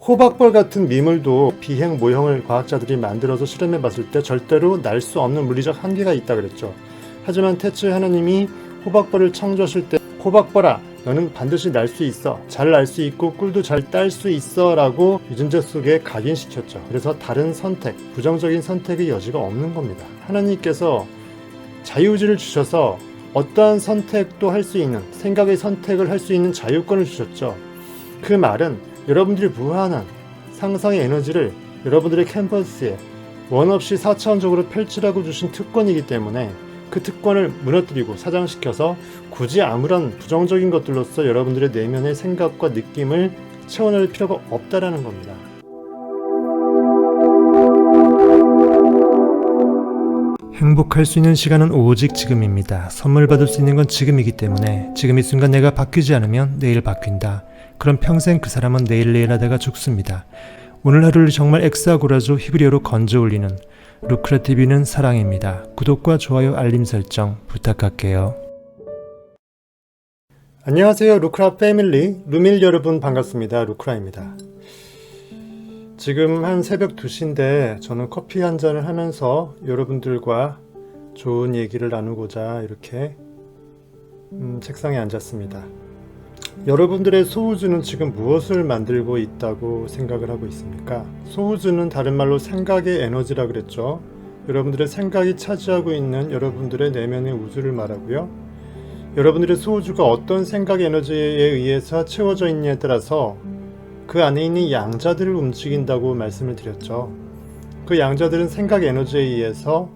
호박벌 같은 미물도 비행 모형을 과학자들이 만들어서 실험해 봤을 때 절대로 날 수 없는 물리적 한계가 있다 그랬죠. 하지만 태초에 하나님이 호박벌을 창조하실 때 호박벌아 너는 반드시 날 수 있어, 잘 날 수 있고 꿀도 잘 딸 수 있어 라고 유전자 속에 각인시켰죠. 그래서 다른 선택, 부정적인 선택의 여지가 없는 겁니다. 하나님께서 자유의지를 주셔서 어떠한 선택도 할 수 있는, 생각의 선택을 할 수 있는 자유권을 주셨죠. 그 말은 여러분들이 무한한 상상의 에너지를 여러분들의 캔버스에 원 없이 4차원적으로 펼치라고 주신 특권이기 때문에 그 특권을 무너뜨리고 사장시켜서 굳이 아무런 부정적인 것들로서 여러분들의 내면의 생각과 느낌을 채워낼 필요가 없다라는 겁니다. 행복할 수 있는 시간은 오직 지금입니다. 선물 받을 수 있는 건 지금이기 때문에 지금 이 순간 내가 바뀌지 않으면 내일 바뀐다. 그럼 평생 그 사람은 내일 하다가 죽습니다. 오늘 하루를 정말 엑스아고라조 히브리어로 건져 올리는 루크라TV는 사랑입니다. 구독과 좋아요 알림 설정 부탁할게요. 안녕하세요. 루크라 패밀리 루밀 여러분 반갑습니다. 루크라입니다. 지금 한 새벽 2시인데 저는 커피 한 잔을 하면서 여러분들과 좋은 얘기를 나누고자 이렇게 책상에 앉았습니다. 여러분들의 소우주는 지금 무엇을 만들고 있다고 생각을 하고 있습니까? 소우주는 다른 말로 생각의 에너지라 그랬죠. 여러분들의 생각이 차지하고 있는 여러분들의 내면의 우주를 말하고요. 여러분들의 소우주가 어떤 생각 에너지에 의해서 채워져 있냐에 따라서 그 안에 있는 양자들을 움직인다고 말씀을 드렸죠. 그 양자들은 생각 에너지에 의해서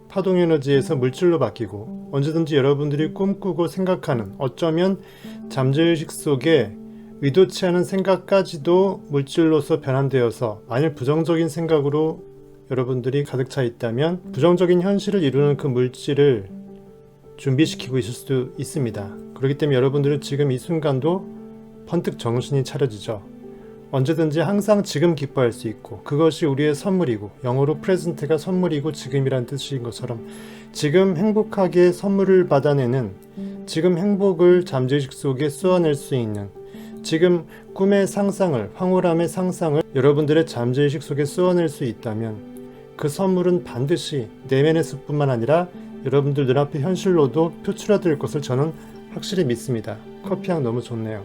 파동 에너지에서 물질로 바뀌고 언제든지 여러분들이 꿈꾸고 생각하는 어쩌면 잠재의식 속에 의도치 않은 생각까지도 물질로서 변환되어서 만일 부정적인 생각으로 여러분들이 가득 차 있다면 부정적인 현실을 이루는 그 물질을 준비시키고 있을 수도 있습니다. 그렇기 때문에 여러분들은 지금 이 순간도 번뜩 정신이 차려지죠. 언제든지 항상 지금 기뻐할 수 있고 그것이 우리의 선물이고 영어로 프레젠트가 선물이고 지금이란 뜻인 것처럼 지금 행복하게 선물을 받아내는 지금 행복을 잠재의식 속에 쏘아낼 수 있는 지금 꿈의 상상을 황홀함의 상상을 여러분들의 잠재의식 속에 쏘아낼 수 있다면 그 선물은 반드시 내면에서 뿐만 아니라 여러분들 눈앞의 현실로도 표출화될 것을 저는 확실히 믿습니다. 커피향 너무 좋네요.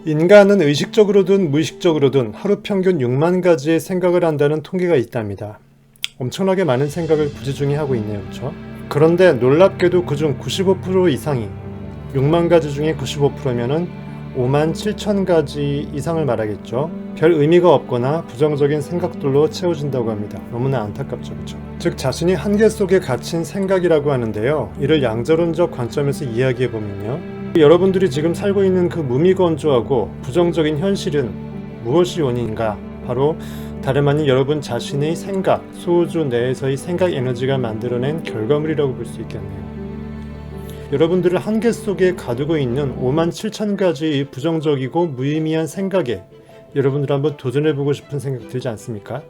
인간은 의식적으로든 무의식적으로든 하루 평균 6만 가지의 생각을 한다는 통계가 있답니다. 엄청나게 많은 생각을 부지중히 하고 있네요. 그렇죠? 그런데 놀랍게도 그중 95% 이상이 6만 가지 중에 95%면은 5만 7천 가지 이상을 말하겠죠. 별 의미가 없거나 부정적인 생각들로 채워진다고 합니다. 너무나 안타깝죠. 그렇죠? 즉 자신이 한계 속에 갇힌 생각이라고 하는데요. 이를 양자론적 관점에서 이야기해보면요. 여러분들이 지금 살고 있는 그 무미건조하고 부정적인 현실은 무엇이 원인인가? 바로 다름 아닌 여러분 자신의 생각, 소우주 내에서의 생각 에너지가 만들어낸 결과물이라고 볼 수 있겠네요. 여러분들을 한계 속에 가두고 있는 5만 7천 가지의 부정적이고 무의미한 생각에 여러분들 한번 도전해보고 싶은 생각 들지 않습니까?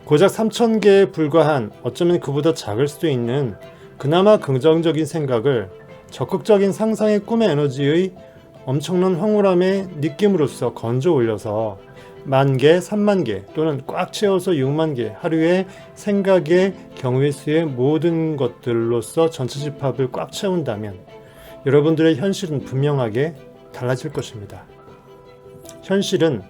고작 3천 개에 불과한 어쩌면 그보다 작을 수도 있는 그나마 긍정적인 생각을 적극적인 상상의 꿈의 에너지의 엄청난 황홀함의 느낌으로써 건져 올려서 10,000개, 30,000개 또는 꽉 채워서 60,000개 하루의 생각의 경우의 수의 모든 것들로서 전체 집합을 꽉 채운다면 여러분들의 현실은 분명하게 달라질 것입니다. 현실은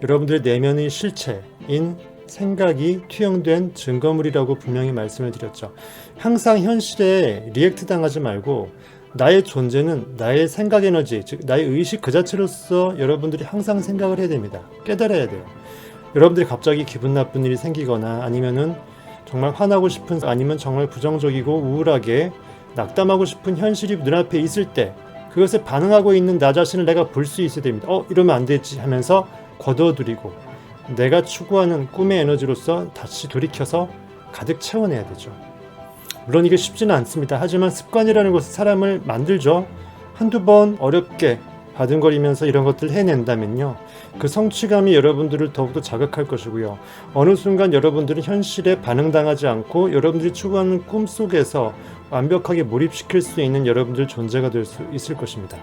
여러분들의 내면의 실체인 생각이 투영된 증거물이라고 분명히 말씀을 드렸죠. 항상 현실에 리액트 당하지 말고 나의 존재는 나의 생각 에너지, 즉 나의 의식 그 자체로서 여러분들이 항상 생각을 해야 됩니다. 깨달아야 돼요. 여러분들이 갑자기 기분 나쁜 일이 생기거나 아니면은 정말 화나고 싶은 아니면 정말 부정적이고 우울하게 낙담하고 싶은 현실이 눈앞에 있을 때 그것에 반응하고 있는 나 자신을 내가 볼 수 있어야 됩니다. 이러면 안 되지 하면서 걷어들이고 내가 추구하는 꿈의 에너지로서 다시 돌이켜서 가득 채워내야 되죠. 물론 이게 쉽지는 않습니다. 하지만 습관이라는 것은 사람을 만들죠. 한두 번 어렵게 바둥거리면서 이런 것들을 해낸다면요. 그 성취감이 여러분들을 더욱더 자극할 것이고요. 어느 순간 여러분들은 현실에 반응당하지 않고 여러분들이 추구하는 꿈 속에서 완벽하게 몰입시킬 수 있는 여러분들 존재가 될 수 있을 것입니다.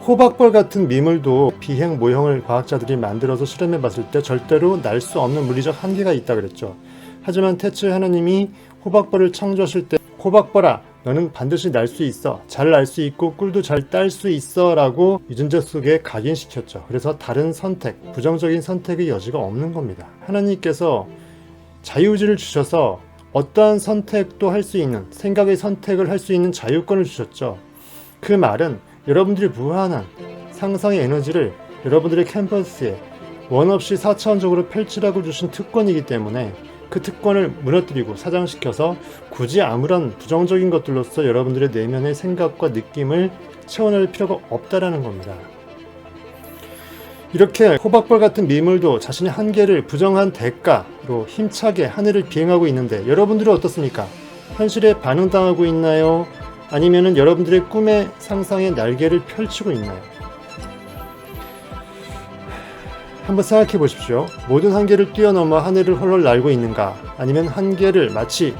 호박벌 같은 미물도 비행 모형을 과학자들이 만들어서 실험해 봤을 때 절대로 날 수 없는 물리적 한계가 있다 그랬죠. 하지만 태초에 하나님이 호박벌을 창조하실 때 호박벌아 너는 반드시 날 수 있어, 잘 날 수 있고 꿀도 잘 딸 수 있어 라고 유전자 속에 각인시켰죠. 그래서 다른 선택, 부정적인 선택의 여지가 없는 겁니다. 하나님께서 자유의지를 주셔서 어떠한 선택도 할 수 있는, 생각의 선택을 할 수 있는 자유권을 주셨죠. 그 말은 여러분들이 무한한 상상의 에너지를 여러분들의 캠퍼스에 원 없이 4차원적으로 펼치라고 주신 특권이기 때문에 그 특권을 무너뜨리고 사장시켜서 굳이 아무런 부정적인 것들로서 여러분들의 내면의 생각과 느낌을 채워낼 필요가 없다라는 겁니다. 이렇게 호박벌 같은 미물도 자신의 한계를 부정한 대가로 힘차게 하늘을 비행하고 있는데 여러분들은 어떻습니까? 현실에 반응당하고 있나요? 아니면은 여러분들의 꿈의 상상의 날개를 펼치고 있나요? 한번 생각해 보십시오. 모든 한계를 뛰어넘어 하늘을 헐헐 날고 있는가? 아니면 한계를 마치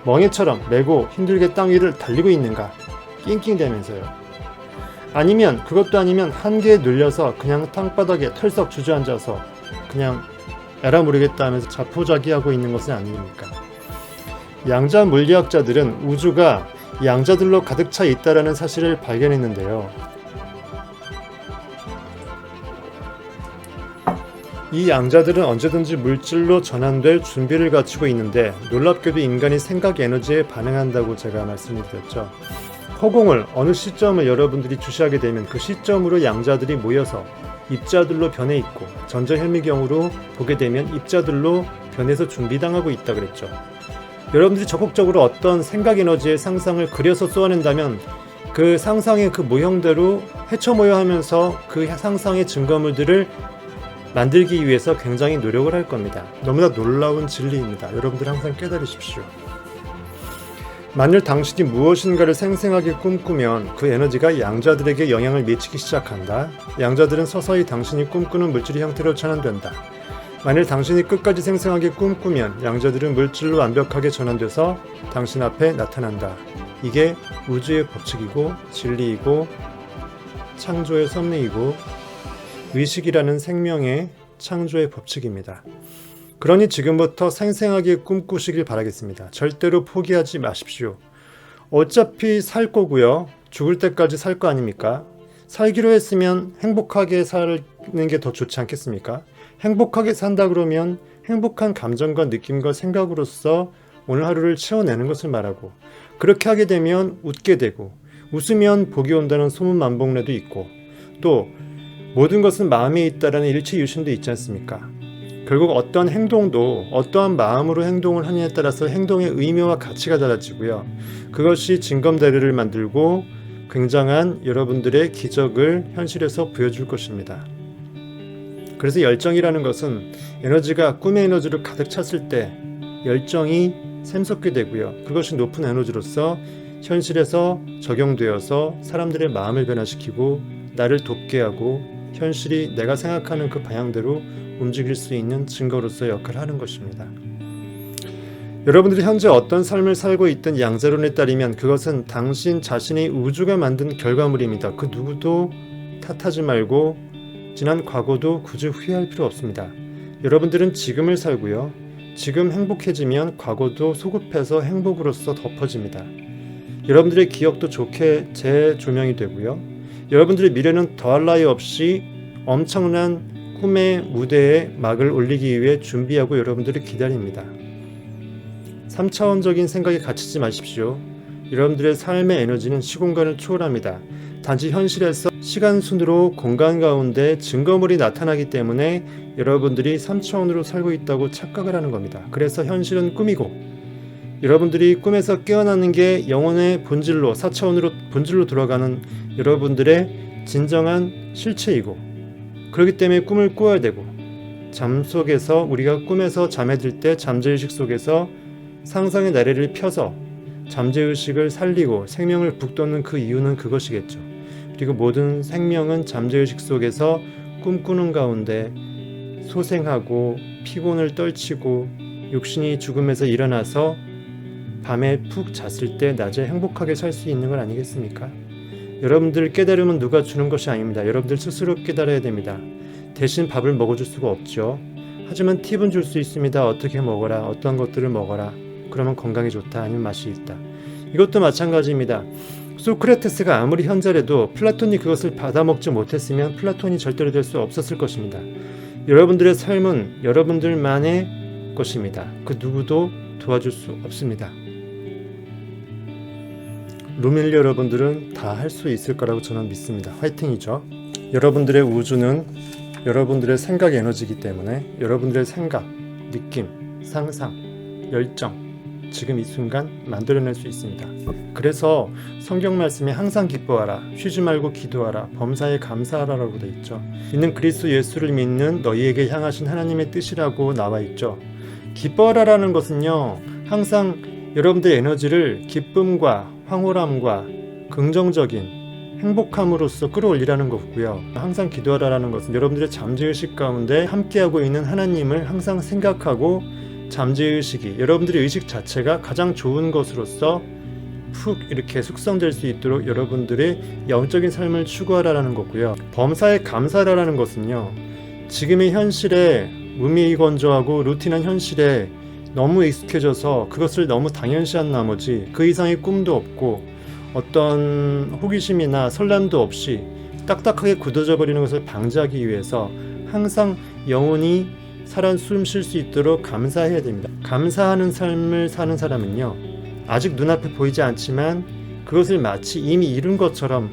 멍에처럼 메고 힘들게 땅 위를 달리고 있는가? 낑낑대면서요. 아니면 그것도 아니면 한계에 눌려서 그냥 땅바닥에 털썩 주저앉아서 그냥 에라 모르겠다 하면서 자포자기하고 있는 것은 아닙니까? 양자 물리학자들은 우주가 양자들로 가득 차 있다라는 사실을 발견했는데요. 이 양자들은 언제든지 물질로 전환될 준비를 갖추고 있는데 놀랍게도 인간이 생각 에너지에 반응한다고 제가 말씀을 드렸죠. 허공을 어느 시점을 여러분들이 주시하게 되면 그 시점으로 양자들이 모여서 입자들로 변해 있고 전자현미경으로 보게 되면 입자들로 변해서 준비당하고 있다 그랬죠. 여러분들이 적극적으로 어떤 생각 에너지의 상상을 그려서 쏘아낸다면 그 상상의 그 모형대로 헤쳐모여하면서 그 상상의 증거물들을 만들기 위해서 굉장히 노력을 할 겁니다. 너무나 놀라운 진리입니다. 여러분들 항상 깨달으십시오. 만일 당신이 무엇인가를 생생하게 꿈꾸면 그 에너지가 양자들에게 영향을 미치기 시작한다. 양자들은 서서히 당신이 꿈꾸는 물질의 형태로 전환된다. 만일 당신이 끝까지 생생하게 꿈꾸면 양자들은 물질로 완벽하게 전환돼서 당신 앞에 나타난다. 이게 우주의 법칙이고 진리이고 창조의 섭리이고 의식이라는 생명의 창조의 법칙입니다. 그러니 지금부터 생생하게 꿈꾸시길 바라겠습니다. 절대로 포기하지 마십시오. 어차피 살 거고요. 죽을 때까지 살 거 아닙니까? 살기로 했으면 행복하게 사는 게 더 좋지 않겠습니까? 행복하게 산다 그러면 행복한 감정과 느낌과 생각으로서 오늘 하루를 채워내는 것을 말하고 그렇게 하게 되면 웃게 되고 웃으면 복이 온다는 소문만복래도 있고 또 모든 것은 마음에 있다라는 일치유심도 있지 않습니까? 결국 어떠한 행동도 어떠한 마음으로 행동을 하느냐에 따라서 행동의 의미와 가치가 달라지고요. 그것이 징검다리를 만들고 굉장한 여러분들의 기적을 현실에서 보여줄 것입니다. 그래서 열정이라는 것은 에너지가 꿈의 에너지로 가득 찼을 때 열정이 샘솟게 되고요. 그것이 높은 에너지로서 현실에서 적용되어서 사람들의 마음을 변화시키고 나를 돕게 하고 현실이 내가 생각하는 그 방향대로 움직일 수 있는 증거로서 역할을 하는 것입니다. 여러분들이 현재 어떤 삶을 살고 있든 양자론에 따르면 그것은 당신 자신이 우주가 만든 결과물입니다. 그 누구도 탓하지 말고 지난 과거도 굳이 후회할 필요 없습니다. 여러분들은 지금을 살고요. 지금 행복해지면 과거도 소급해서 행복으로서 덮어집니다. 여러분들의 기억도 좋게 재조명이 되고요. 여러분들의 미래는 더할 나위 없이 엄청난 꿈의 무대에 막을 올리기 위해 준비하고 여러분들을 기다립니다. 3차원적인 생각에 갇히지 마십시오. 여러분들의 삶의 에너지는 시공간을 초월합니다. 단지 현실에서 시간순으로 공간 가운데 증거물이 나타나기 때문에 여러분들이 3차원으로 살고 있다고 착각을 하는 겁니다. 그래서 현실은 꿈이고 여러분들이 꿈에서 깨어나는 게 영혼의 본질로 4차원으로 본질로 들어가는 여러분들의 진정한 실체이고 그렇기 때문에 꿈을 꾸어야 되고 잠 속에서 우리가 꿈에서 잠에 들 때 잠재의식 속에서 상상의 나래를 펴서 잠재의식을 살리고 생명을 북돋는 그 이유는 그것이겠죠. 그리고 모든 생명은 잠재의식 속에서 꿈꾸는 가운데 소생하고 피곤을 떨치고 육신이 죽음에서 일어나서 밤에 푹 잤을 때 낮에 행복하게 살 수 있는 건 아니겠습니까? 여러분들 깨달음은 누가 주는 것이 아닙니다. 여러분들 스스로 깨달아야 됩니다. 대신 밥을 먹어줄 수가 없죠. 하지만 팁은 줄 수 있습니다. 어떻게 먹어라, 어떤 것들을 먹어라, 그러면 건강에 좋다, 아니면 맛이 있다. 이것도 마찬가지입니다. 소크라테스가 아무리 현자래도 플라톤이 그것을 받아먹지 못했으면 플라톤이 절대로 될 수 없었을 것입니다. 여러분들의 삶은 여러분들만의 것입니다. 그 누구도 도와줄 수 없습니다. 루밀리 여러분들은 다 할 수 있을 거라고 저는 믿습니다. 화이팅이죠. 여러분들의 우주는 여러분들의 생각 에너지이기 때문에 여러분들의 생각, 느낌, 상상, 열정, 지금 이 순간 만들어낼 수 있습니다. 그래서 성경 말씀에 항상 기뻐하라, 쉬지 말고 기도하라, 범사에 감사하라라고 되어 있죠. 이는 그리스도 예수를 믿는 너희에게 향하신 하나님의 뜻이라고 나와 있죠. 기뻐하라라는 것은요, 항상 여러분들의 에너지를 기쁨과 황홀함과 긍정적인 행복함으로써 끌어올리라는 거고요. 항상 기도하라라는 것은 여러분들의 잠재의식 가운데 함께하고 있는 하나님을 항상 생각하고, 잠재의식이 여러분들의 의식 자체가 가장 좋은 것으로서 푹 이렇게 숙성될 수 있도록 여러분들의 영적인 삶을 추구하라는 거고요. 범사에 감사하라는 것은요, 지금의 현실에 무미건조하고 루틴한 현실에 너무 익숙해져서 그것을 너무 당연시한 나머지 그 이상의 꿈도 없고 어떤 호기심이나 설렘도 없이 딱딱하게 굳어져 버리는 것을 방지하기 위해서 항상 영혼이 살아 숨 쉴 수 있도록 감사해야 됩니다. 감사하는 삶을 사는 사람은요, 아직 눈앞에 보이지 않지만 그것을 마치 이미 이룬 것처럼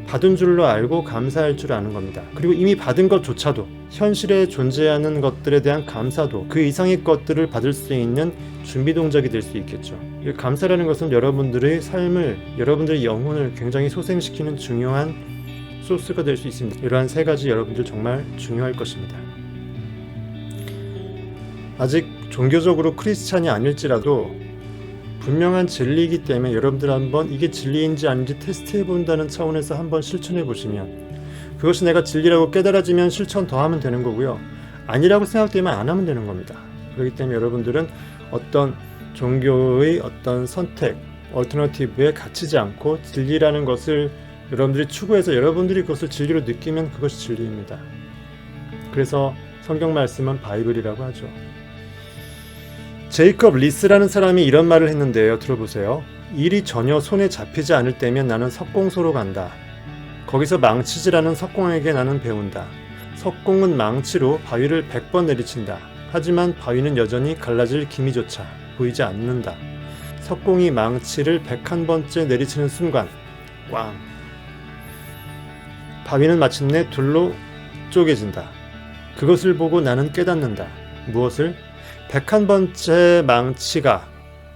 받은 줄로 알고 감사할 줄 아는 겁니다. 그리고 이미 받은 것조차도, 현실에 존재하는 것들에 대한 감사도 그 이상의 것들을 받을 수 있는 준비 동작이 될 수 있겠죠. 감사라는 것은 여러분들의 삶을, 여러분들의 영혼을 굉장히 소생시키는 중요한 소스가 될 수 있습니다. 이러한 세 가지 여러분들 정말 중요할 것입니다. 아직 종교적으로 크리스찬이 아닐지라도 분명한 진리이기 때문에 여러분들 한번 이게 진리인지 아닌지 테스트해 본다는 차원에서 한번 실천해 보시면, 그것이 내가 진리라고 깨달아지면 실천 더 하면 되는 거고요, 아니라고 생각되면 안 하면 되는 겁니다. 그렇기 때문에 여러분들은 어떤 종교의 어떤 선택, 얼터너티브에 갇히지 않고 진리라는 것을 여러분들이 추구해서 여러분들이 그것을 진리로 느끼면 그것이 진리입니다. 그래서 성경 말씀은 바이블이라고 하죠. 제이컵 리스라는 사람이 이런 말을 했는데요, 들어보세요. 일이 전혀 손에 잡히지 않을 때면 나는 석공소로 간다. 거기서 망치질하는 석공에게 나는 배운다. 석공은 망치로 바위를 100번 내리친다. 하지만 바위는 여전히 갈라질 기미조차 보이지 않는다. 석공이 망치를 101번째 내리치는 순간 꽝! 바위는 마침내 둘로 쪼개진다. 그것을 보고 나는 깨닫는다. 무엇을? 101번째 망치가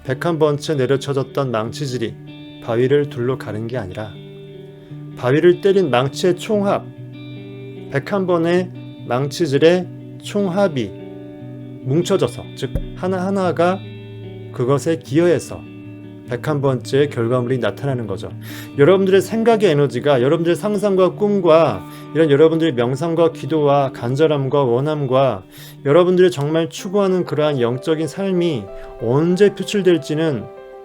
101번째 내려쳐졌던 망치질이 바위를 둘로 가른 게 아니라 바위를 때린 망치의 총합, 101번의 망치질의 총합이 뭉쳐져서, 즉 하나하나가 그것에 기여해서 101번째의 결과물이 나타나는 거죠. 여러분들의 생각의 에너지가 여러분들의 상상과 꿈과 이런 여러분들의 명상과 기도와 간절함과 원함과 여러분들이 정말 추구하는 그러한 영적인 삶이 언제 표출될지는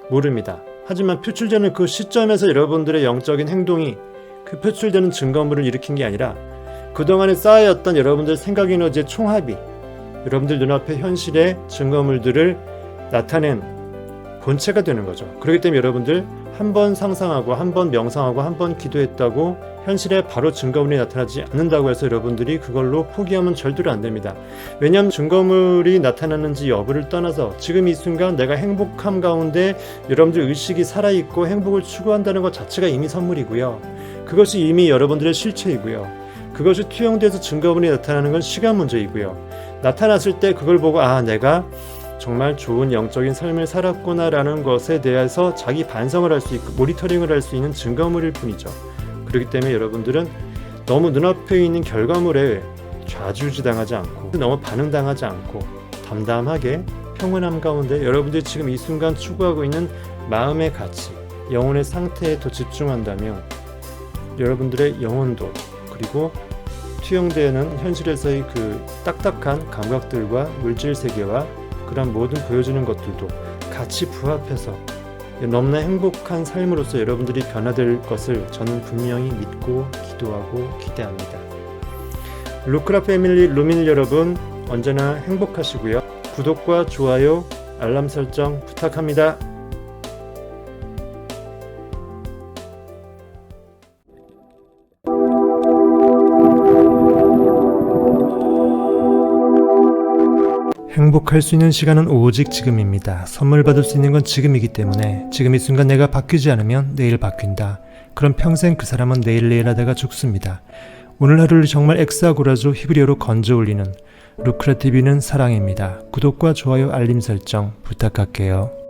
모릅니다. 하지만 표출되는 그 시점에서 여러분들의 영적인 행동이 그 표출되는 증거물을 일으킨 게 아니라 그동안에 쌓여왔던 여러분들의 생각 에너지의 총합이 여러분들 눈앞의 현실의 증거물들을 나타낸 본체가 되는 거죠. 그렇기 때문에 여러분들 한 번 상상하고 한 번 명상하고 한 번 기도했다고 현실에 바로 증거물이 나타나지 않는다고 해서 여러분들이 그걸로 포기하면 절대로 안 됩니다. 왜냐하면 증거물이 나타나는지 여부를 떠나서 지금 이 순간 내가 행복함 가운데 여러분들 의식이 살아있고 행복을 추구한다는 것 자체가 이미 선물이고요. 그것이 이미 여러분들의 실체이고요. 그것이 투영돼서 증거물이 나타나는 건 시간 문제이고요. 나타났을 때 그걸 보고 내가 정말 좋은 영적인 삶을 살았구나라는 것에 대해서 자기 반성을 할 수 있고 모니터링을 할 수 있는 증거물일 뿐이죠. 그렇기 때문에 여러분들은 너무 눈앞에 있는 결과물에 좌지우지당하지 않고 너무 반응당하지 않고 담담하게 평온함 가운데 여러분들이 지금 이 순간 추구하고 있는 마음의 가치, 영혼의 상태에 더 집중한다면 여러분들의 영혼도, 그리고 투영되는 현실에서의 그 딱딱한 감각들과 물질 세계와 그런 모든 보여지는 것들도 같이 부합해서 너무나 행복한 삶으로서 여러분들이 변화될 것을 저는 분명히 믿고 기도하고 기대합니다. 루크라 패밀리 루밀 여러분, 언제나 행복하시고요. 구독과 좋아요, 알람 설정 부탁합니다. 행복할 수 있는 시간은 오직 지금입니다. 선물 받을 수 있는 건 지금이기 때문에 지금 이 순간 내가 바뀌지 않으면 내일 바뀐다. 그럼 평생 그 사람은 내일 하다가 죽습니다. 오늘 하루를 정말 엑스아고라조 히브리어로 건져 올리는 루크라TV는 사랑입니다. 구독과 좋아요 알림 설정 부탁할게요.